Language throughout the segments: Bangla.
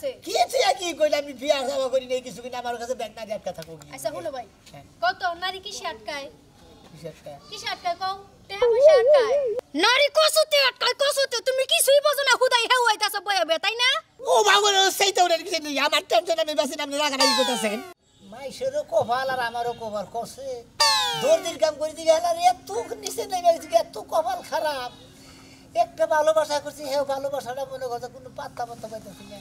কাছে কি তুই কি কইলা আমি বিয়া যাওয়া করি নাই কিছু কিনা আমার কাছে ব্যাংক না দিয়ে আটকা থাকো আচ্ছা হলো ভাই কত নারী কিসে আটকায় কিসে আটকায় কও টাকা পয়সা আটকায় নারী কসুতে তুমি কিছুই বোঝো না হুদাই হেউ হইতাছ বইবে তাই না ও বাবা সেই তো কিছু নেই আমার টেনশন আমি বাসি নাম রাগারাগি করতেছেন মাইশেরও কপাল আর আমারও কপাল করছে দর্জির কাম করে দিকে আর এত নিচে নেমে গেছে এত কপাল খারাপ একটা ভালোবাসা করছি হ্যাঁ ভালোবাসাটা মনে কথা কোনো পাত্তা পাইতেছি না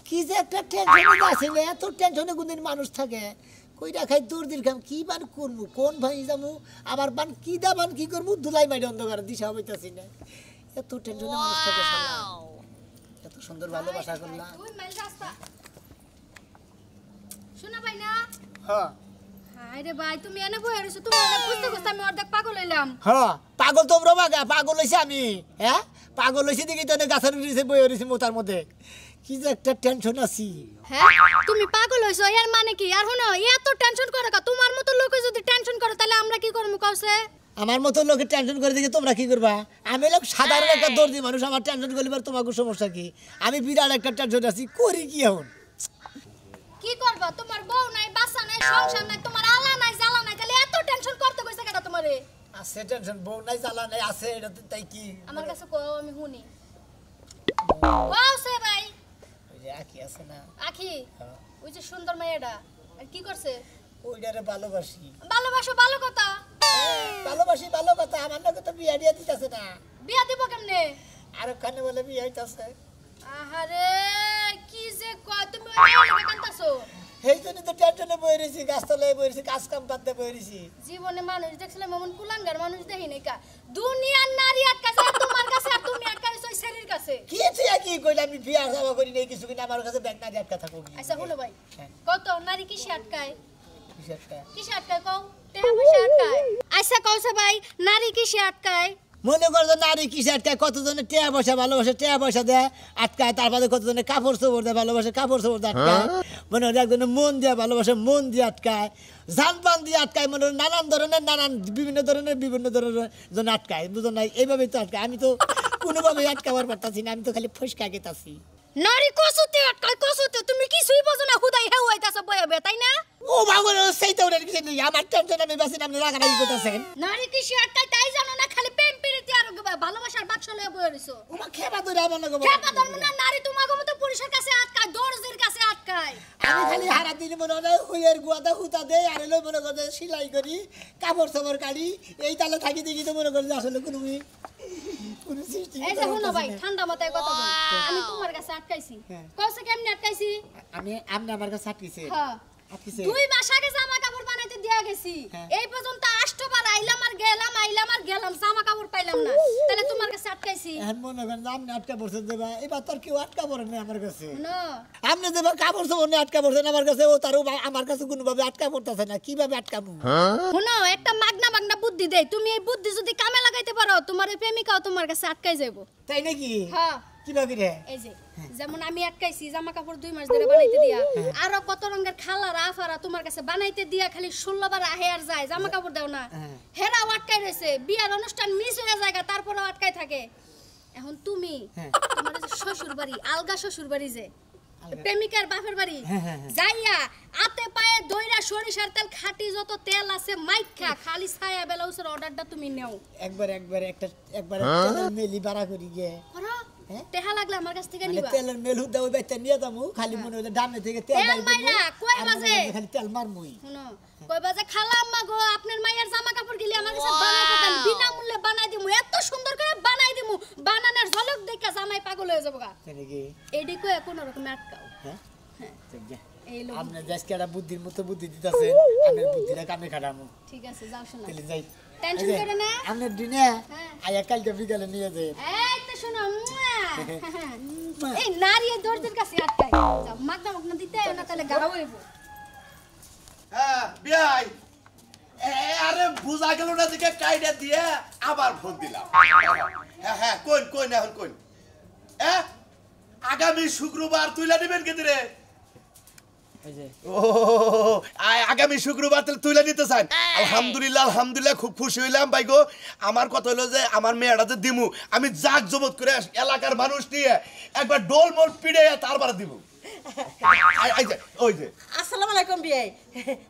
কি যে একটা টেনশনে আছে না এত টেনশনে কোনদিন মানুষ থাকে কইরা খাই দর্জির কাম কি বান করবো কোন ভাই যাবো আবার বান কি দাবান কি করবো ধুলাই মাইরে অন্ধকার দিশা হইতাছি না এত টেনশনে মানুষ থাকে এত সুন্দর ভালোবাসা করলাম শোনা ভাই না হ্যাঁ আরে ভাই তুমি এনে বই আরছো তুমি অনেক খুঁজতে খুঁজতে আমি অর্ধেক পাগল হইলাম হ্যাঁ পাগল তোমরা বাগা পাগল হইছে আমি হ্যাঁ পাগল হইছে দেখি তো গাছের নিচে বই হইছে মোতার মধ্যে কি যে একটা টেনশন আছি হ্যাঁ তুমি পাগল হইছো এর মানে কি আর হনো এত টেনশন করে কা তোমার মতো লোক যদি টেনশন করে তাহলে আমরা কি করব কওছে আমার মতো লোকে টেনশন করে দেখি তোমরা কি করবা আমি লোক সাধারণ একটা দর্জি মানুষ আমার টেনশন করলে তোমাকে সমস্যা কি আমি বিরাট একটা টেনশন আছি করি কি এখন কি করবা তোমার বউ নাই বাচ্চা নাই সংসার নাই তোমার আলা নাই জ্বালা নাই তাহলে এত টেনশন করতে কইছে কেডা তোমারে আছে টেনশন বউ নাই জ্বালা নাই আছে এটা তাই কি আমার কাছে কও আমি শুনি কওছে ভাই ওই যে আখি আছে না আখি ওই যে সুন্দর মেয়েটা আর কি করছে ওইটারে ভালোবাসি ভালোবাসো ভালো কথা ভালোবাসি ভালো কথা আমার নাকি তো বিয়া দিয়া দিতেছে না বিয়া দিব কেমনে আর ওখানে বলে বিয়া হইতাছে আহারে কি যে কয় তুমি ওই লাগে কান্তাছো এই জন্য তো টেনশনে বই রইছি গাছতলায় বই রইছি কাজ কাম বাদ দিয়ে বই রইছি জীবনে মানুষ দেখছিলাম এমন কুলাঙ্গার মানুষ দেখি নাই কা দুনিয়ার নারী আটকা যায় তোমার কাছে আর তুমি আটকাইছো ওই শরীর কাছে কি তুই কি কইলা আমি বিয়া যাওয়া করি নাই কিছু কিনা আমার কাছে ব্যাংক না দিয়ে আটকা থাকো আচ্ছা হলো ভাই কত নারী কিসে আটকায় কিসে আটকায় কও টাকা পয়সা আটকায় আচ্ছা কওছে ভাই নারী কিসে আটকায় মনে করো নারী কিসে আটকায় কতজনে টেয়া পয়সা ভালোবাসে টেয়া পয়সা দেয় আটকায় তারপরে কতজনে কাপড় চোপড় দেয় ভালোবাসে কাপড় চোপড় দেয় আটকায় মনে হয় একজনে মন দিয়ে ভালোবাসে মন দিয়ে আটকায় জানপান দিয়ে আটকায় মনে হয় নানান বিভিন্ন ধরনের জন্য আটকায় বুঝো না এইভাবেই তো আটকায় আমি তো কোনোভাবেই আটকাবার পারতাছি না আমি তো খালি ফসকা গেতাছি নারী কসুতে আটকায় কসুতে তুমি কিছুই বোঝো না হুদাই হেউ হইতাছ বইবে তাই না ও বাবা সেই তো কিছু নেই আমার টেনশন আমি বাসি নাম রাগারাগি করতেছেন নারী কিসে আটকায় তাই জানো না খালি প্রেম প্রীতি আর ভালোবাসার বাক্স লয়ে বই রইছো ওমা খেবা ধরে আমার লাগো খেপা ধর্ম না নারী তোমার মতো পুরুষের কাছে আটকায় দর্জির কাছে আটকায় আমি খালি হারা দিন মনে হয় হুইয়ের গুয়াদা হুতা দেয় আর এলো মনে করে সেলাই করি কাপড় চাপড় কাটি এই তালে থাকি দেখি তো মনে করে আসলে কোনো এই যে শুনো ভাই ঠান্ডা মাথায় কথা বল আমি তোমার কাছে আটকাইছি কওছে কেমনে আটকাইছি আমি আমার কাছে আটকিছে হ্যাঁ আটকিছে 2 মাস আগে জামা কাপড় বানাইতে দিয়া গেছি এই পর্যন্ত 8 বার আইলাম আর গেলাম জামা কাপড় পাইলাম না তাহলে তোমার কাছে আটকাইছি এখন মনে করেন আপনি আটকা পড়ছেন দেবা এবার তোর কেউ আটকা পড়ে না আমার কাছে না আপনি দেবা কাপড় চোপড় নিয়ে আটকা পড়ছেন আমার কাছে ও তারও আমার কাছে কোনোভাবে আটকা পড়তেছে না কিভাবে আটকাবো শুনো একটা মাগনা বুদ্ধি দেই তুমি এই বুদ্ধি যদি কামে লাগাইতে পারো তোমার এই প্রেমিকাও তোমার কাছে আটকাই যাইবো তাই নাকি হ্যাঁ কিভাবে রে এই যে যেমন আমি আটকাইছি জামা কাপড় 2 মাস ধরে বানাইতে দিয়া আরো কত রঙের খালার আফারা তোমার কাছে বানাইতে দিয়া খালি 16 বার আহে আর যায় জামা কাপড় দাও না হেরাও আটকাই রইছে বিয়ার অনুষ্ঠান মিস হয়ে যায় তারপরও আটকাই থাকে এখন তুমি তোমার যে শ্বশুর বাড়ি আলগা শ্বশুর বাড়ি যে প্রেমিকার বাপের বাড়ি যাইয়া আতে পায়ে দইরা সরিষার তেল খাঁটি যত তেল আছে মাইখা খালি ছায়া ব্লাউজের অর্ডারটা তুমি নাও একবার মেলি বাড়া করি গে করো টেহা লাগলে আমার কাছ থেকে নিবা তেলের মেল হুদা ওই বাইতে নিয়ে যামু খালি মনে হইলে ডানে থেকে তেল মাইরা কই বাজে খালি তেল মারমুই শুনো কই বাজে খালা আম্মা গো আপনার মায়ের জামা কাপড় গিলি আমার কাছে বানাই দেন বিনা মূল্যে বানাই দিমু এত সুন্দর করে বানাই দিমু বানানোর ঝলক দেখা জামাই পাগল হয়ে যাবো গা নাকি এইডি কই কোন রকম আটকাও হ্যাঁ হ্যাঁ এই লো আপনি দেশকেডা বুদ্ধির মতো বুদ্ধি দিতাছেন আমি বুদ্ধিটা কামে খাটামু ঠিক আছে যাও শোনা তাহলে যাই টেনশন করে না আপনি দিনে আয়া কালকে বিকালে নিয়ে যাই এই তো শোনো এই নারী দর্জির কাছে আটকাই যাও মাগনা দিতে না তাহলে গাও হইব হ্যাঁ বিয়াই আরে বুঝা গেল না দিকে কাইডা দিয়ে আবার ফোন দিলাম হ্যাঁ কোন এখন কোন আগামী শুক্রবার তুইলা দিবেন কেদিরে ও আগামী শুক্রবার তুইলা নিতে চান আলহামদুলিল্লাহ খুব খুশি হইলাম ভাই গো আমার কথা হলো যে আমার মেয়েটা যে দিমু আমি জাক জমত করে এলাকার মানুষ নিয়ে একবার ডোল মোল পিড়ে তারপরে দিব এই যে ওই যে আসসালামু আলাইকুম বিয়াই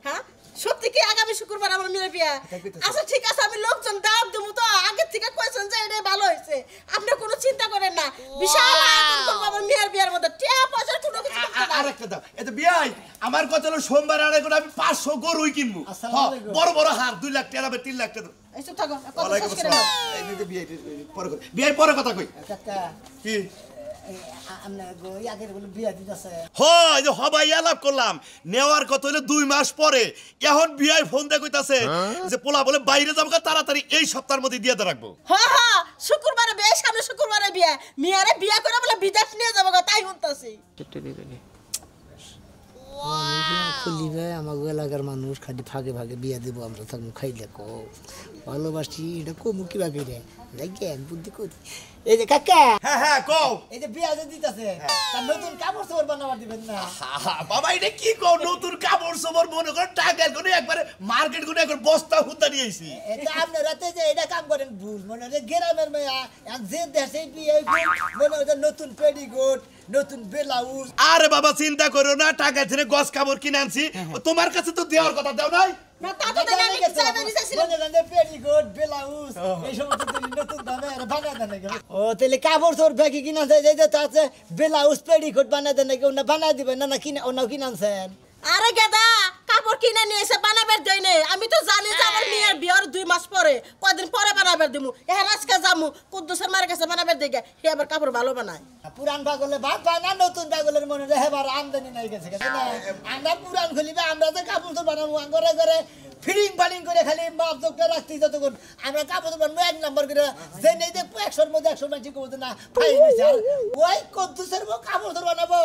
হ্যাঁ সত্যি কি আগামী শুক্রবার আমার মেয়ের বিয়া আচ্ছা ঠিক আছে আমি লোকজন দাওয়াত দেবো তো আগে থেকে কইছেন যে এটা ভালো হয়েছে আপনি কোনো চিন্তা করেন না বিশাল আয়োজন করবো আমার মেয়ের বিয়ার মধ্যে টিয়া পয়সা কোনো কিছু করতে না। আরেকটা দাও এটা বিয়াই আমার কথা হলো সোমবার আড়াই করে আমি 500 গরুই কিনবো হ্যাঁ, বড় বড় হার 2 লাখ টাকা 3 লাখ টাকা এই চুপ থাকো কথা ওয়ালাইকুম শেষ করে নাও আসসালাম এই যে বিয়াই পরে কই বিয়াই পরে কথা কই কাকা কি আপনার আগের বলে বিয়া দিতেছে হয় এই যে হবাই আলাপ করলাম নেওয়ার কথা হলো 2 মাস পরে এখন বিয়াই ফোন দিয়ে কইতাছে যে পোলা বলে বাইরে যাবো তাড়াতাড়ি এই সপ্তাহের মধ্যে দিয়ে রাখবো হ্যাঁ হ্যাঁ শুক্রবারে বিয়ে সামনে শুক্রবারে বিয়ে মেয়ারে বিয়ে করে বলে বিদেশ নিয়ে যাবো গো, তাই বলতাছি খুলিবে আমাকে এলাকার মানুষ খালি ফাঁকে ফাঁকে বিয়া দেবো আমরা থাকবো খাইলে কো ভালোবাসি এটা কমু কি বাকি রে দেখেন বুদ্ধি করি এই যে কাকা হ্যাঁ হ্যাঁ কও এই যে বিয়া যে দিতেছে তার নতুন কাপড় চোপড় বানাবার দিবেন না বাবা এটা কি কও নতুন কাপড় সবর মনে করে টাকা করে একবারে মার্কেট করে একবার বস্তা হুদ্দা নিয়ে আইছি এটা আপনার রাতে যে এটা কাম করেন ভুল মনে হয় গ্রামের মেয়া আর যে দেশে বিয়ে মনে হয় নতুন পেডিকোট নতুন ব্লাউজ আরে বাবা চিন্তা করো না টাকা ছেড়ে গস কাপড় কিনে আনছি তোমার কাছে তো দেওয়ার কথা দাও নাই না তা তো দেনা আমি চাইবে নিছেছিলাম পেডিকোট ব্লাউজ এই সমস্ত নতুন দামে আর বানায় দেন নাকি ও তাহলে কাপড় চোর ব্যাগি কিনা যায় যে তো আছে ব্লাউজ পেডিকোট বানায় দেন নাকি ওনা বানায় দিবেন না কিনা ওনা কিনানছেন আরে গেদা কাপড় কিনে নিয়ে এসে বানাবার দেই নাই আমি তো জানি যে আমার মেয়ের বিয়ার 2 মাস পরে কয়দিন পরে বানাবার দিমু এখন আজকে যামু কুদ্দুসের মার কাছে বানাবার দেই হে আবার কাপড় ভালো বানায় পুরান পাগলে ভাত পায় না নতুন পাগলের মনে রে হেবার আমদানি নাই গেছে না আমরা পুরান খুলিবে আমরা যে কাপড় চোর বানাবো ঘরে ঘরে ফিডিং ফাডিং করে খালি মাপ দোকটা রাখতেই যতক্ষণ আমরা কাপড় চোর বানাবো 1 নম্বর করে যে নেই দেখবো 100-র মধ্যে 100 মানছি কবো না ফাইন হয়েছে আর ওই কুদ্দুসের কাপড় চোর বানাবো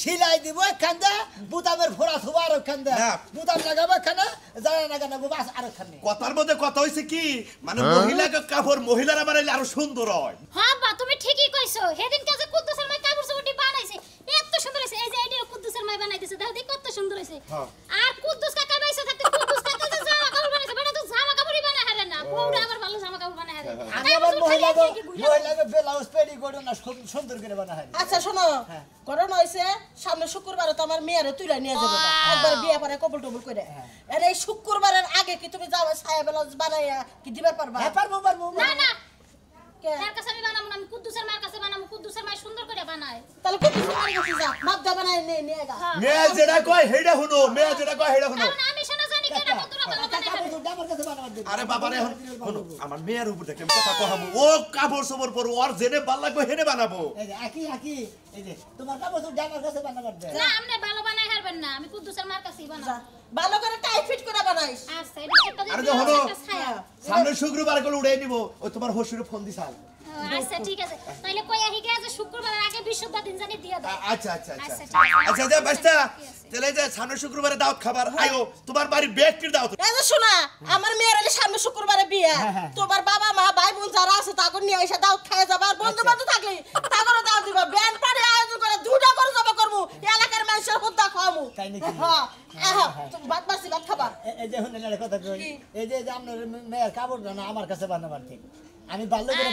সিলাই দিব একখানটা বুতামের ফোড়া থুবা আর একখানটা বুতাম লাগাবো একখানা জানা না গানাবো বাস আর একখানে কথার মধ্যে কথা হইছে কি মানে মহিলাকে কাপড় মহিলারা বানাইলে আরো সুন্দর হয় হ্যাঁ বা তুমি ঠিকই কইছো সেদিন কাজে কুদ্দুসের মাই কাপড় চোপড়ি বানাইছে এত সুন্দর হইছে এই যে আইডিয়া কুদ্দুসের মাই বানাইতেছে দেখো দেখ কত সুন্দর হইছে আর কুদ্দুস কাকা বাইসে থাকতে কুদ্দুস কাকা যে জামা কাপড় বানাইছে বানা তো জামা কাপড়ই বানায় হারে না বউরা আবার ভালো জামা কাপড় বানায় হারে আমি আবার মহিলাকে ব্লাউজ পেডিকোট না সুন্দর করে বানায় আচ্ছা শোনো করোনা হইছে সামনে শুক্রবারে তো আমার মেয়েরে তুইলা নিয়ে যাবে একবার বিয়ে পরে কবল টবল করে আর এই শুক্রবারের আগে কি তুমি যাও ছায়া ব্লাউজ বানাইয়া কি দিবার পারবা হ্যাঁ পারবো না না কে তার কাছে আমি বানাবো না আমি কুদ্দুসের মার কাছে বানাবো কুদ্দুসের মাই সুন্দর করে বানায় তাহলে কুদ্দুসের মার কাছে যা মাপ দা বানাই নিয়ে গা মেয়ে যেটা কয় হেডা শুনো মেয়ে যেটা কয় হেডা শুনো কারণ আমি শোনা জানি কেন কতটা ভালো বানায় হারে আমার কাছে বানাবার দিবেন আরে বাবা রে এখন শুনো আমার মেয়ের উপর দেখে আমি কথা কহাবো ও কাপড় সবর পর ওর জেনে ভাল লাগবে হেনে বানাবো এই যে একই এই যে তোমার কাপড় চোপড় আমার কাছে বানাবার দেন না আপনি ভালো বানায় হারবেন না আমি কুদ্দুসের মার কাছেই বানাবো ভালো করে টাইট ফিট করে বানাইস আচ্ছা এটা একটা দিন আরে দেখো একটা ছায়া সামনে শুক্রবার করে উড়াই নিব ওই তোমার হসুরে ফোন দিছাল আচ্ছা ঠিক আছে তাইলে কই আহি গে যে শুক্রবারের আগে বৃহস্পতিবার দিন জানি দিয়া দাও আচ্ছা আচ্ছা আচ্ছা আচ্ছা, ঠিক আছে। আচ্ছা যা বাস্তা তাহলে যে সামনে শুক্রবারে দাওয়াত খাবার আয়ো তোমার বাড়ি ব্যক্তির দাওয়াত এই যে শোনা আমার মেয়ের হলে সামনে শুক্রবারে বিয়ে তোমার বাবা মা ভাই বোন যারা আছে তাকে নিয়ে এসে দাও খায় যাবা আর বন্ধু বান্ধব থাকলে তাগরে দাও দিবা ব্যান্ড পার্টি আয়োজন করে দুটা করে জমা করবো এলাকার মানুষের হুদ্দা খাওয়ামু তাই নাকি? হ্যাঁ তুমি ভাত বাসি ভাত খাবা এই যে শুনে না কথা কই এই যে আপনার মেয়ের কাপড় না আমার কাছে বানাবার ঠিক আমি ভালো করে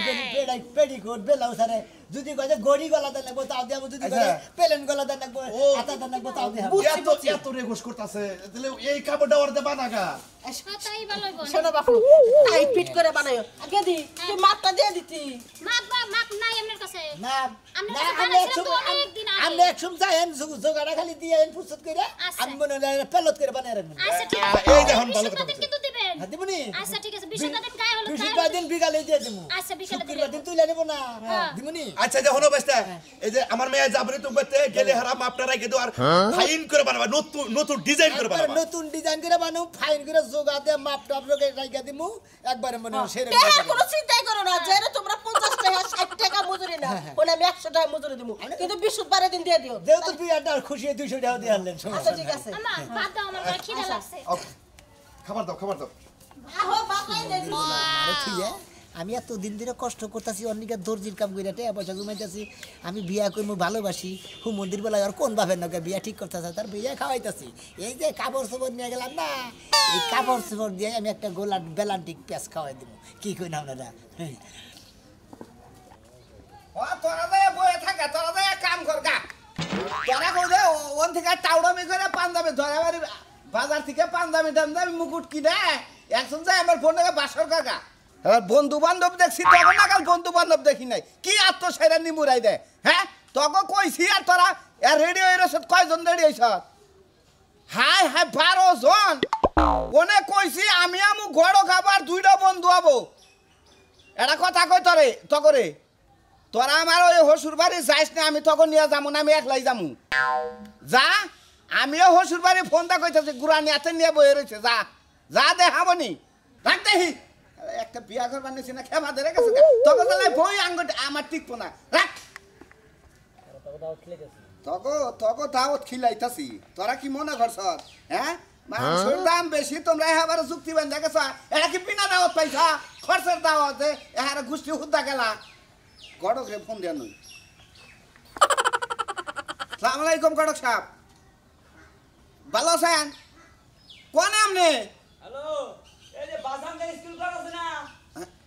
পেডিকোট ব্লাউজ আরে যদি কয় যে গড়ি গলা দেন লাগবো তাও দেব যদি কয় প্লেন গলা দেন লাগবো হাতা দেন লাগবো তাও দেব এত রেগোস করতেছে তাহলে এই কাপড়টা ওর দে বানাগা তাই ভালো হইব শোনো বাপু টাইট ফিট করে বানায়ো আগে দি তুই মাপটা দিয়ে দিতি মাপ নাই আপনার কাছে না আমরা না তো বানাইছিলাম তো অনেক দিন আগে। আমরা একদম যাইন জোগাড়া খালি দিয়ে ফুরসত করে আচ্ছা। আমি মনে হয় পেলত করে বানায় রাখবেন আচ্ছা ঠিক আছে এই দেখুন ভালো কথা বৃহস্পতিবার দিন কিন্তু দিবেন হ্যাঁ দিবনি আচ্ছা ঠিক আছে বৃহস্পতিবার দিন গায়ে হলো বৃহস্পতিবার দিন বিকালে দিয়ে দেবো আচ্ছা, বিকালে দিয়ে শুক্রবার দিন তুইলা নেব না হ্যাঁ। দিবনি আচ্ছা যখন বাস্তা এই যে আমার মেয়ে যাবরে তো বলতে গেলে হারাম আপনারা কিন্তু আর ফাইন করে বানাবা নতুন নতুন ডিজাইন করে একবার বানাবা নতুন ডিজাইন করে বানাও ফাইন করে জোগা দিয়ে মাপ টাপ রেখে রাইখা দিমু একবারে মনে হয় সেরে টাকা কোনো চিন্তাই করো না যে তোমরা 50 টাকা 60 টাকা মজুরি না ওনা আমি 100 টাকা মজুরি দেবো কিন্তু বৃহস্পতিবারের দিন দিয়ে দিও যেহেতু বিয়াটা খুশি 200 টাকা দিয়ে আনলেন আচ্ছা ঠিক আছে আমা ভাত দাও আমার গায়ে খিদে লাগছে খাবার দাও আহো বাপাই দে দিও আরে ঠিক আছে আমি এত দিন ধরে কষ্ট করতেছি অনেকে দর্জির কাম করে টাকা পয়সা জমাইতেছি আমি বিয়া করবো ভালোবাসি হু মন্দির বেলায় আর কোন বাপের নকে বিয়া ঠিক করতেছে তার বিয়া খাওয়াইতেছি এই যে কাপড় চোপড় নিয়ে গেলাম না এই কাপড় চোপড় দিয়ে আমি একটা গোলা বেলান্টিক পেঁয়াজ খাওয়াই দেবো কি কই না আপনারা তোরা দে বয়ে থাকে তোরা দে কাম কর গা তোরা কই দে ও লেগে টাউডামি করে পাঞ্জাবি ধরে বাড়ি বাজার থেকে পাঞ্জাবি টাঞ্জাবি মুকুট কিনে একজন যায় আমার ফোন থেকে বাসর কাকা এবার বন্ধু বান্ধব দেখছি তখন না কাল বন্ধু বান্ধব দেখি নাই কি আত্মসাইরা নিমুরাই দেয় হ্যাঁ তখন কইছি আর তোরা রেডি হয়ে রয়েছ কয়জন রেডি হয়েছ হাই হাই 12 জন ওনে কইছি আমি আমু গড় খাবার 2টা বন্ধু হবো এটা কথা কই তোরে তকরে তোরা আমার ওই হসুর বাড়ি যাইস না আমি তখন নিয়ে যাবো না আমি একলাই যাবো যা আমিও হসুর বাড়ি ফোনটা কইতেছি গুড়ানি হাতে নিয়ে বয়ে রয়েছে যা যা দেখাবনি রাখ দেখি একটা বিয়া করবার নিছি না খেমা ধরে গেছে তখন তাহলে বই আঙ্গুট আমার টিকবো না রাখ তক দাওয়াত খিলাইতাছি তোরা কি মনে করছ হ্যাঁ মাংসের দাম বেশি তোমরা এবার যুক্তি বান্ধা গেছ এটা কি বিনা দাওয়াত পাইছা খরচের দাওয়াতে এহারে গোষ্ঠী হুদ্দা গেলা গড়কে ফোন দেন সালাম আলাইকুম গড়ক সাহেব ভালো আছেন কোন আমনে হ্যালো এই যে বাসান স্কুল কর আছে না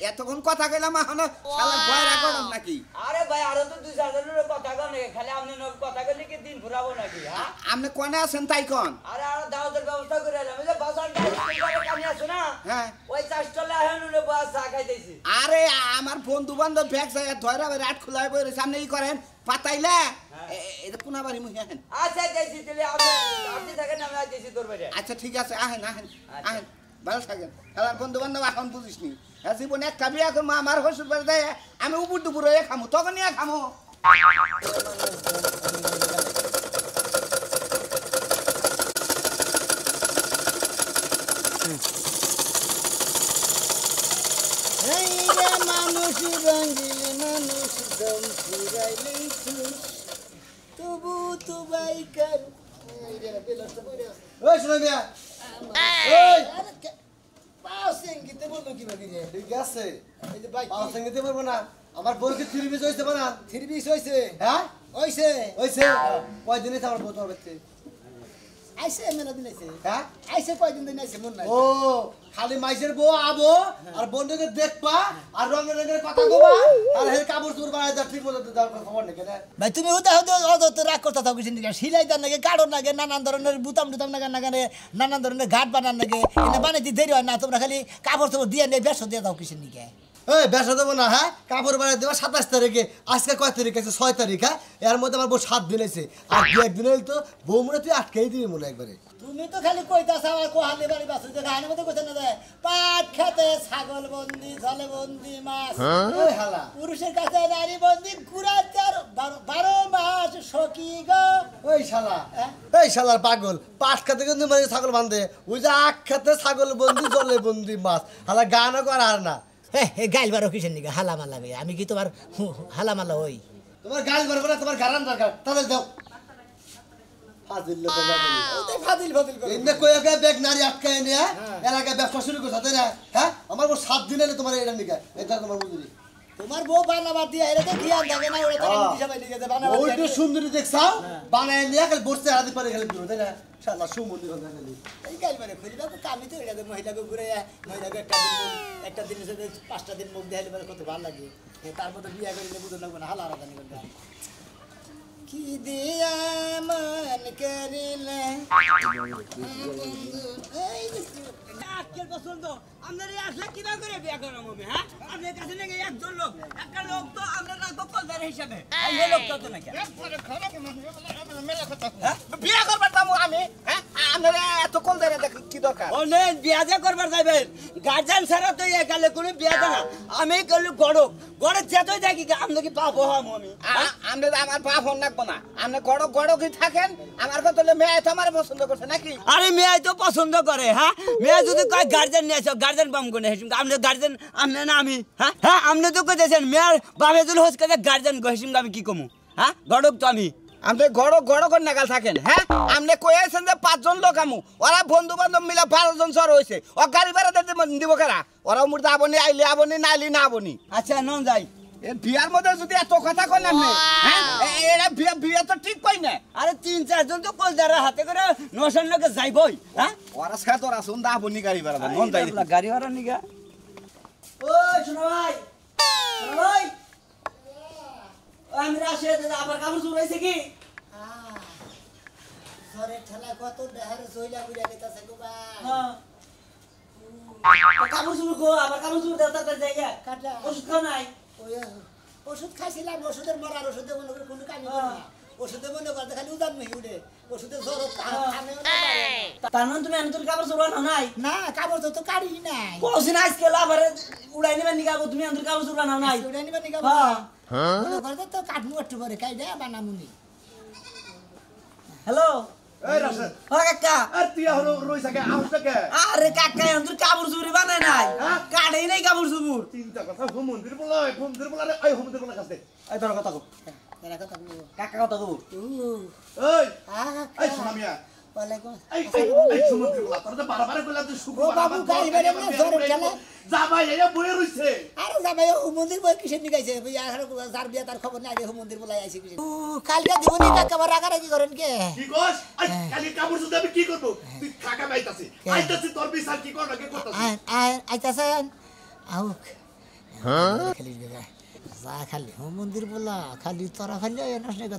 এতক্ষণ কথা কইলাম এখন শালা ভয় গড়ক নাকি আরে ভাই আরো তো 2-4 জনের কথা কন খালি আপনি কথা কইলে কি দিন ঘুরাবো নাকি হ্যাঁ আপনি কোনে আছেন তাই কোন আরে আর দাওয়াতের ব্যবস্থা করে এলাম এই যে বাসান স্কুল করে কানি আছে না হ্যাঁ ওই চাষটলে এখন উনি বস চা খাইতেছি আরে আমার বন্ধু বান্ধব ব্যাগ যায় ধরা রাত খোলাই বইরে সামনে ই করেন পাতাইলে এটা কোনা বাড়ি মুই আহেন আচ্ছা যাইছি তাহলে আপনি থাকেন আমি যাইছি তোর বাড়ি আচ্ছা ঠিক আছে আহেন আহেন আহেন ভালো থাকেন আমার বন্ধু বান্ধব এখন বুঝিসনি হ্যাঁ জীবনে একটা বিয়া করবো আমার হসুর বাড়ি দেয় আমি উপর দুপুর হয়ে খামো তখন নিয়ে খামো মানুষ রঙিন মানুষ দম ফুরাইলে তবু তো বাইকার ওই শোনা মিয়া ওই পাও সঙ্গীতে বলবো কি বাকি রে ঠিক আছে এই যে ভাই পাও সঙ্গীতে বলবো না আমার বউকে 3 পিস হইছে বানা 3 পিস হইছে হ্যাঁ হইছে হইছে কয় দিনে আমার বউ তোর বাচ্চা আইছে মেলা দিন আইছে হ্যাঁ আইছে কয় দিন আইছে মন নাই ও খালি মাইসের বউ আবো আর বন্ধুকে দেখবা আর রঙের রঙের কথা কবা আর হে কাপড় চোর বানায় যা ঠিক বলে দাও খবর নেই কেন ভাই তুমি হুদা হুদা অত রাগ করতে থাকো কিছু নাকি সিলাই দান নাকি কাড়ো নাকি নানান ধরনের বুতাম টুতাম নাকি নানান ধরনের ঘাট বানান নাকি এনে বানাইতে দেরি হয় না তোমরা খালি কাপড় চোপড় দিয়ে নেই বেশ দিয়ে দাও কিছু নাকি এই বেসা দেবো না হ্যাঁ কাপড় বানাই দেবো 27 তারিখে আজকে কয় তারিখ আছে 6 তারিখ হ্যাঁ এর মধ্যে আমার বউ 7 দিন আছে আর 2 দিন হইল তো বউ মনে তুই আটকেই দিবি মনে একবারে তুমি তো খালি কইতাছ আমার কোহালি বাড়ি বাসু যে গায়ের মধ্যে কইতে না যায় পাট খেতে ছাগল বন্দি জলে বন্দি মাছ ওই হালা পুরুষের কাছে নারী বন্দি কুড়াচার 12 মাস সখী গো ওই শালা এই শালার পাগল পাট খেতে কিন্তু মানে ছাগল বাঁধে ওই যে আখ খেতে ছাগল বন্দি জলে বন্দি মাছ হালা গানও কর আর না গাইল বারো কিসের নিকে হালামালা আমি কি তোমার হালামালা হই তোমার গাইল বারো করে তোমার গারান দরকার তাহলে দাও ফাজিল লোক ফাজিল ফাজিল করে এমনি কই একা ব্যাগ নারী আটকায় নিয়ে এলাকা ব্যবসা শুরু করছ তাই না হ্যাঁ আমার বউ 7 দিন এলে তোমার এটা নিকে এটা তোমার মজুরি তোমার বউ বানাবার দিয়া এটাকে ধ্যান থাকে না ওটা তারা দিশা পাই লিখে দেয় বানাবার ওইটা সুন্দরী দেখছাও বানায় নিয়ে কাল বসতে হাতে পারে গেল তাই না শালা সুমন্দি কথা খালি এই গাইল মানে খুলিবা তো কামি তো এটা মহিলাকে ঘুরে মহিলাকে একটা দিনের সাথে 5টা দিন মুখ দেখাইলে মানে কত ভালো লাগে তার মধ্যে বিয়া করিলে বুঝতে লাগবে না হালা আলাদানি করতে কি দিয়া মন করিলে আজকের পছন্দ আপনার আসলে কিনা করে বিয়া করাম আমি হ্যাঁ আপনার কাছে নাকি একজন লোক একটা লোক তো আমরা রাখবো কলদার হিসাবে এই লোক তো নাকি বিয়া করবার দাম আমি হ্যাঁ আপনারা এত কলদারে দেখি কি দরকার অনেক বিয়া যে করবার যাবেন গার্জেন ছাড়া তো একালে কোনো বিয়া দেয় না আমি গেলু গড়ক গড়ে যেতই দেখি আমরা কি পাপ হম আমি আমরা আমার পাপ হন লাগবো না আপনি গড়ক গড়কই থাকেন আমার কথা হলে মেয়ে তো আমার পছন্দ করছে নাকি আরে মেয়ে তো পছন্দ করে হ্যাঁ মেয়ে যদি কয় গার্জেন নিয়ে আসো গার্জেন পাম কোনে হেসুম আপনি গার্জেন আপনি না আমি হ্যাঁ হ্যাঁ আপনি তো কইতেছেন মেয়ের বাপে যদি হোস কাছে গার্জেন হেসুম আমি কি কমু হ্যাঁ গড়ক তো আমি আপনি গড়ক গড়কের নাগাল থাকেন হ্যাঁ আপনি কয়েছেন যে 5 জন লোক আমু ওরা বন্ধু বান্ধব মিলে 12 জন সর হয়েছে ও গাড়ি ভাড়া দিব কারা ওরা মুর্দা আবনি আইলে আবনি না আইলে না আবনি আচ্ছা নন যাই বিয়ার মধ্যে যদি এত কথা কই না হ্যাঁ এরা বিয়া তো ঠিক পাই না আরে 3-4 জন তো কলদার হাতে করে নশন লোকে যাইবই হ্যাঁ ওরা সাথে ওরা শুনদা আবনি গাড়ি ভাড়া নন যাই গাড়ি ভাড়া নিগা ওই শোনো ভাই আমি রাশে আবার কাপড় চুর হইছে কি জ্বরের ঠেলা কত দেহারে জইলা বুইলা গেতাছে গো ভাই হ্যাঁ কাপড় চুপড় গো আবার কাপড় চুপড় দেওয়া তার জায়গা কাটা ওষুধ খাও নাই ওই ওষুধ খাইছিলাম ওষুধের মরার ওষুধে মনে করে কোনো কাজ করে না ওষুধে মনে করতে খালি উদান মেহি উঠে ওষুধে জ্বর থামেও না তার মানে তুমি আমি তোর কাপড় চুপড় নাও নাই না কাপড় তো কাড়ি নাই কোসিন আজকে লাভারে উড়াই নেবেন নি কাপড় তুমি আমি কাপড় চুপড় নাও নাই উড়াই নিবা নিকা হ্যাঁ মনে করতে তো কাটমু একটু পরে কাইডা বানামুনি হ্যালো এই রাশেদ ও কাকা আর তুই এখন রইছা কে আউসটা কে আরে কাকা আমি তোর কাপড় চুপড় বানাই নাই কাটেই নাই কাপড় চুপড় চিন্তা কথা হুমন্দির বলাই এই হুমন্দির বলা কাছে এই তোর কথা কো এরা কথা বলবো কাকা কথা কো এই আহা এই শোনা মিয়া ওয়ালাইকুম এই হুমন্দির বলা তোর তো বারবার কইলা তুই শুকু ও বাবু গাড়ি বেড়ে না জ্বরের ঠেলা যা ভাই এই বইয়ে রইছে আরে যাবে ও মন্দির বই কিসের নিগাইছে ভাই আর যার বিয়া তার খবর নাই আগে ও মন্দির বলাই আইছে কিসের কালকে দিবনি কাকা রাগারাগি করেন কে কি কস কালি কাপড় সুদে আমি কি করব তুই থাকা বাইতাছি আইতাছি তোর বিচার কি কর নাকি করতাছি আইতাছেন আউক হ্যাঁ খালি যা খালি ও মন্দির বলা খালি তোরা খালি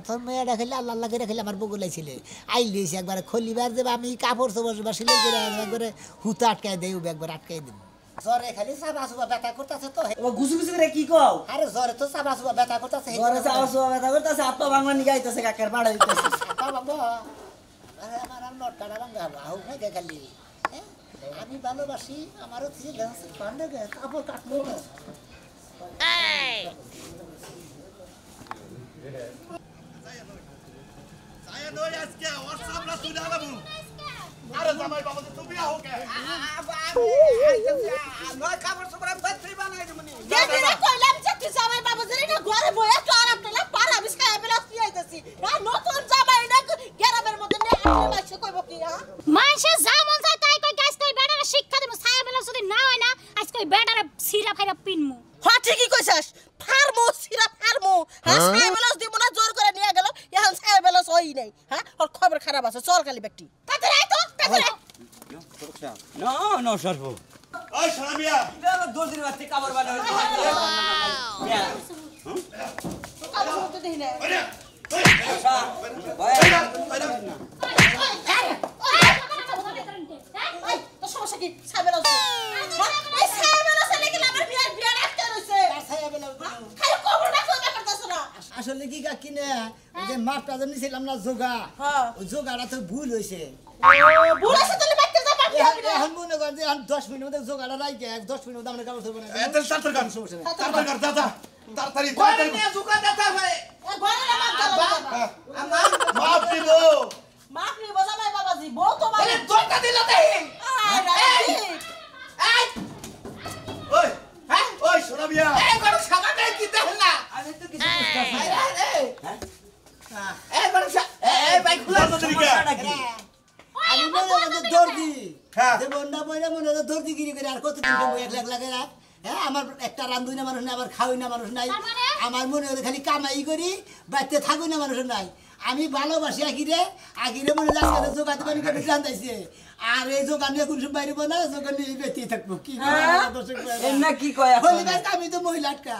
তোর মেয়েটা খালি আল্লাহ আল্লাহ করে খালি আমার বগুলাইছিলে আইলিয়েছি একবারে খলিবার দেবে আমি কাপড় চোপড় বা সিলাই করে একবারে হুতা আটকাই দেই একবার আটকাই দিন জ্বরে খালি চাবা চুবা ব্যথা করতেছে তো ও গুছু গুছু করে কি কও আরে জ্বরে তো চাবা চুবা ব্যথা করতেছে ঘরে চাওয়া সোয়া ব্যথা করতেছে আপা ভাঙা নিগাইতেছে কাকার পাড়া দিতেছে বাবা আরে আমার আর নট কাটা ভাঙা আউক না খালি আমি ভালোবাসি আমারও ঠিক আছে পান্ডে কাপড় কাটবো আয়া নই আজকে WhatsApp না তুই দাঁড়াবো আরে জামাই বাবা তুমি আও কে নয় কাপড় চোপড় আমি বাচ্চাই বানাই দেব নি কেন কইলাম যে তুই জামাই বাবু জেনে না ঘরে বইয়া তো আরাম না পারা বিছায়া বেলা তুই আইতাছি না নতুন জামাই না গ্রামের মধ্যে না আপনি মাসে কইব কি হ্যাঁ মাইসে যা মন চায় তাই কই গাছ কই বেটারে শিক্ষা দেব ছায়া বেলা যদি না হয় না আজ কই বেটারে সিরা ফাইরা পিনমু হ্যাঁ ঠিকই কইছাস ফার্মো সিরা ফার্মো হ্যাঁ ছায়া বেলা দিব না জোর করে নিয়ে গেল এখন ছায়া বেলা হই নাই হ্যাঁ ওর খবর খারাপ আছে চল খালি ব্যক্তি তাড়াতাড়ি আই তো তাড়াতাড়ি না না সরব ওই শোনা মিয়া দর্জির বাচ্চা কাপড় বানাই মিয়া কাপড় তো দেই না ওরে এই তো সমস্যা কি ছায়া বেলা এই ছায়া বেলা চলে গেল আমার বিয়া রাখতে রইছে খালি খবর না কই ব্যাপারটা না আসলে কি কাকি না ওই যে মাপটা যে নিছিলাম না যোগা হ্যাঁ ওই যোগাটা তো ভুল হইছে বুড়া সাথে বাইতে যা পাবি এখন মনে করেন যে 10 মিনিটের মধ্যে যোগাটা রাইকে 10 মিনিটের মধ্যে আমরা কাপড় ধরব না এত তাড়াতাড়ি কর সমস্যা নেই তাড়াতাড়ি কর দাদা তাড়াতাড়ি ঘরে নিয়ে জুকা দেতা ভাই এ ঘরে না আমার মাপ দিব মাপ নি বজা ভাই বাবাজি বউ তো মানে দরটা দিল দেই এই ওই হ্যাঁ ওই শোনা মিয়া এই বড় সাবানে কি দেখ না আমি তো কিছু বুঝতাছি এই বড় এই ভাই খুলা সমস্যাটা কি আমি মনে করেন যে দর্দি হ্যাঁ। যে বন্ডা বইরা মনে হয় দর্দি গিরি করে আর কতদিন দেবো 1 লাখ লাগে না হ্যাঁ আমার একটা রান্ধুই না মানুষ নাই আবার খাওয়াই না মানুষ নাই আমার মনে হয় খালি কামাই করি বাড়িতে থাকুই না মানুষ নাই আমি ভালোবাসি আকিরে মনে হয় আজকে জোগাতে পারি কেটে জানতাইছে আর এই জোগান নিয়ে কোনো বাইরে না জোগান নিয়ে বেঁচে থাকবো কি এমনা কি কয় আমি তো মহিলা আটকা